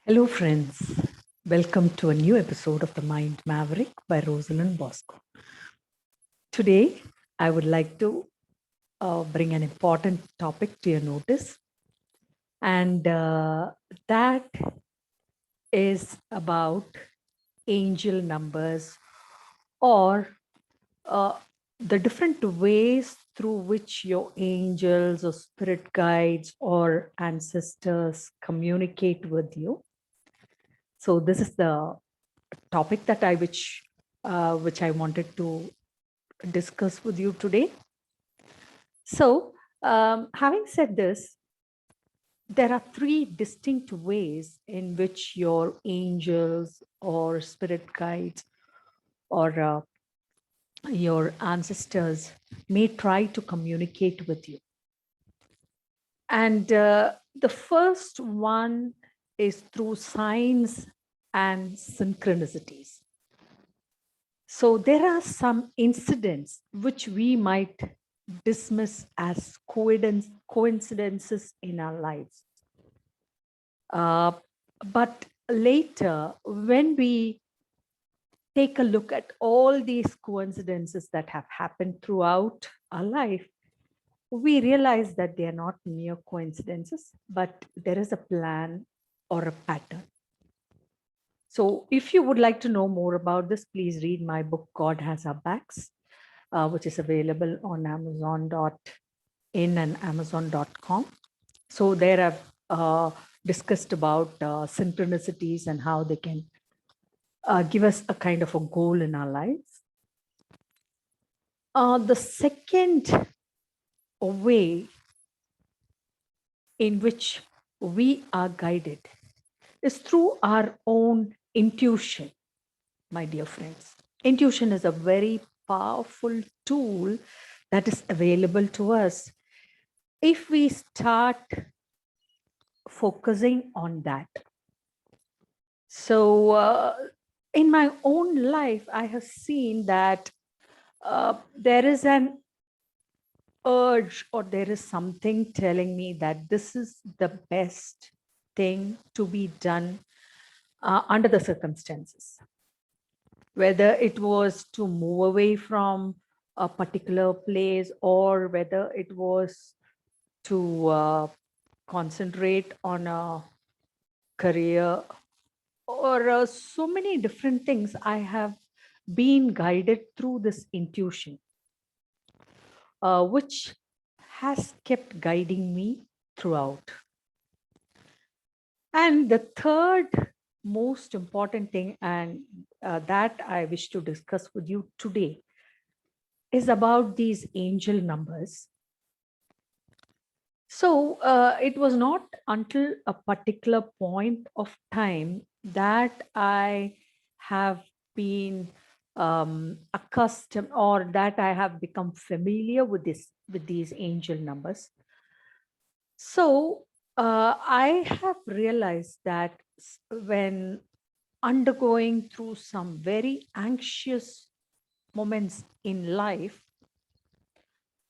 Hello, friends. Welcome to a new episode of The Mind Maverick by Rosalind Bosco. Today, I would like to bring an important topic to your notice, and that is about angel numbers or uh, the different ways through which your angels or spirit guides or ancestors communicate with you. So, this is the topic that which I wanted to discuss with you today. So, having said this, there are three distinct ways in which your angels or spirit guides or your ancestors may try to communicate with you. And the first one is through signs and synchronicities. So there are some incidents which we might dismiss as coincidences in our lives. But later, when we take a look at all these coincidences that have happened throughout our life, we realize that they are not mere coincidences, but there is a plan or a pattern. So if you would like to know more about this, please read my book, God Has Our Backs, which is available on Amazon.in and Amazon.com. So there I've discussed about synchronicities and how they can give us a kind of a goal in our lives. The second way in which we are guided is through our own intuition, my dear friends. Intuition is a very powerful tool that is available to us if we start focusing on that. So, in my own life, I have seen that there is an urge or there is something telling me that this is the best thing to be done under the circumstances. Whether it was to move away from a particular place or whether it was to concentrate on a career or so many different things, I have been guided through this intuition, which has kept guiding me throughout. And the third most important thing, and that I wish to discuss with you today, is about these angel numbers. So it was not until a particular point of time that I have been accustomed, or that I have become familiar with these angel numbers. So I have realized that when undergoing through some very anxious moments in life,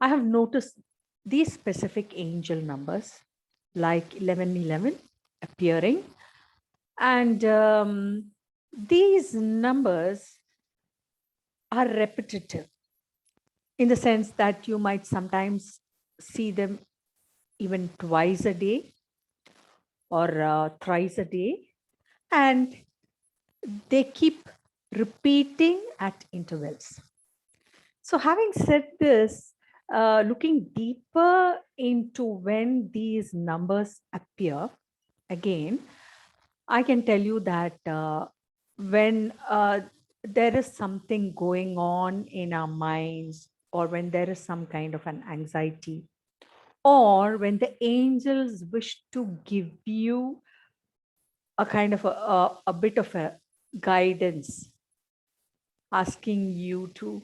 I have noticed these specific angel numbers like 1111 appearing. And these numbers are repetitive in the sense that you might sometimes see them even twice a day or thrice a day. And they keep repeating at intervals. So, having said this, looking deeper into when these numbers appear again, I can tell you that when there is something going on in our minds, or when there is some kind of an anxiety, or when the angels wish to give you a kind of a bit of a guidance, asking you to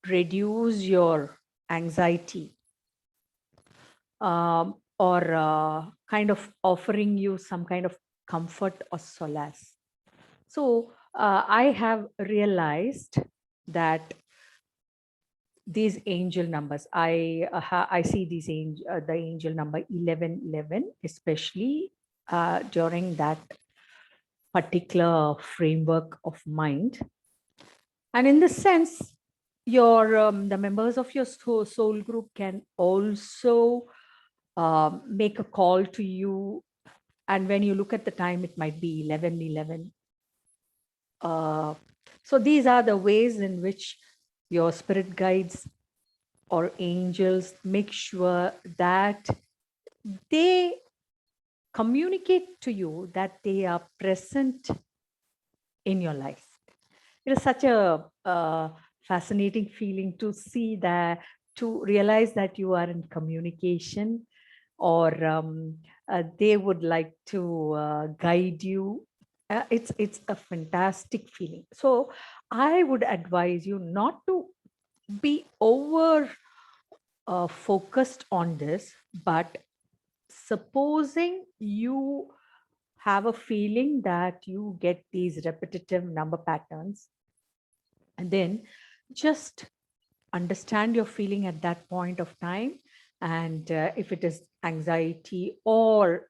reduce your anxiety, or kind of offering you some kind of comfort or solace. So I have realized that these angel numbers, I see the angel number 1111, especially during that particular framework of mind. And in this sense, your the members of your soul group can also make a call to you. And when you look at the time, it might be 11:11. So these are the ways in which your spirit guides or angels make sure that they communicate to you that they are present in your life. It is such a fascinating feeling to see that, to realize that you are in communication, or they would like to guide you. It's a fantastic feeling. So I would advise you not to be over focused on this, but supposing you have a feeling that you get these repetitive number patterns, and then just understand your feeling at that point of time. And if it is anxiety, or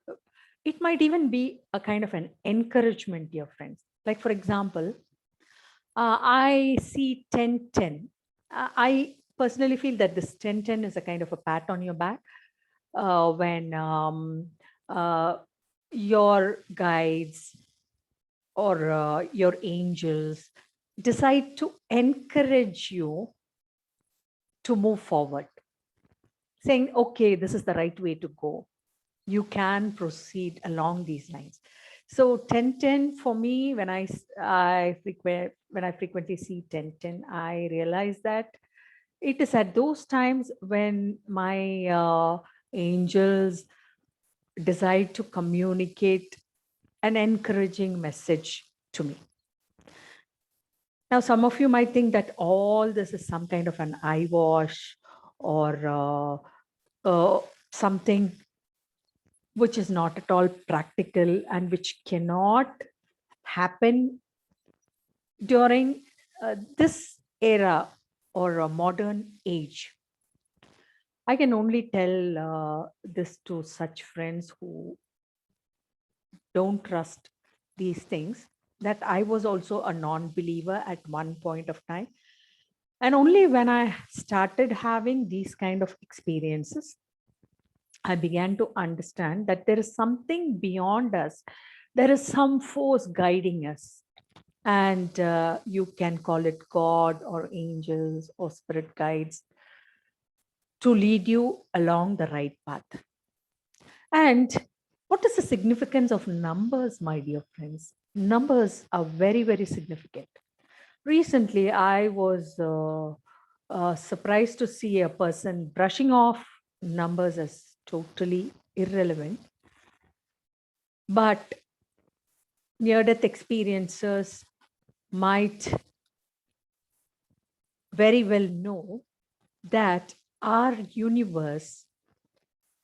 it might even be a kind of an encouragement, dear friends. Like, for example, I see 1010. I personally feel that this 1010 is a kind of a pat on your back when uh, your guides or your angels decide to encourage you to move forward, saying, okay, this is the right way to go. You can proceed along these lines. So 1010 for me, when when I frequently see 1010, I realize that it is at those times when my angels decide to communicate an encouraging message to me. Now, some of you might think that all this is some kind of an eyewash, or something which is not at all practical and which cannot happen during this era or a modern age. I can only tell this to such friends who don't trust these things, that I was also a non-believer at one point of time. And only when I started having these kind of experiences, I began to understand that there is something beyond us. There is some force guiding us. And you can call it God or angels or spirit guides to lead you along the right path. And what is the significance of numbers, my dear friends? Numbers are very, very significant. Recently, I was surprised to see a person brushing off numbers as totally irrelevant. But near death experiences might very well know that our universe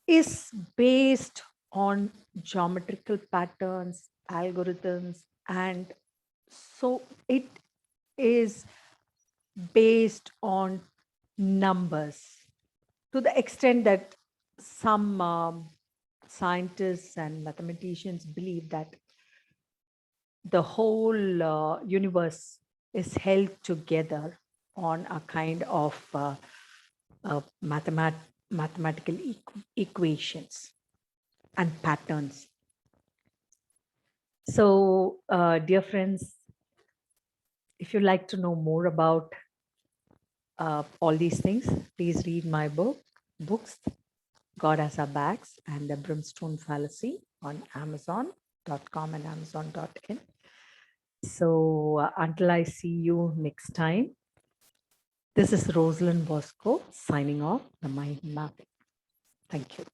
is based on geometrical patterns, algorithms, and so it is based on numbers, to the extent that some scientists and mathematicians believe that the whole universe is held together on a kind of mathematical equations and patterns. So, dear friends, if you'd like to know more about all these things, please read my books, God Has Our Backs and The Brimstone Fallacy, on Amazon.com and Amazon.in. So until I see you next time, this is Rosalind Bosco signing off the Mind Mapping. Thank you.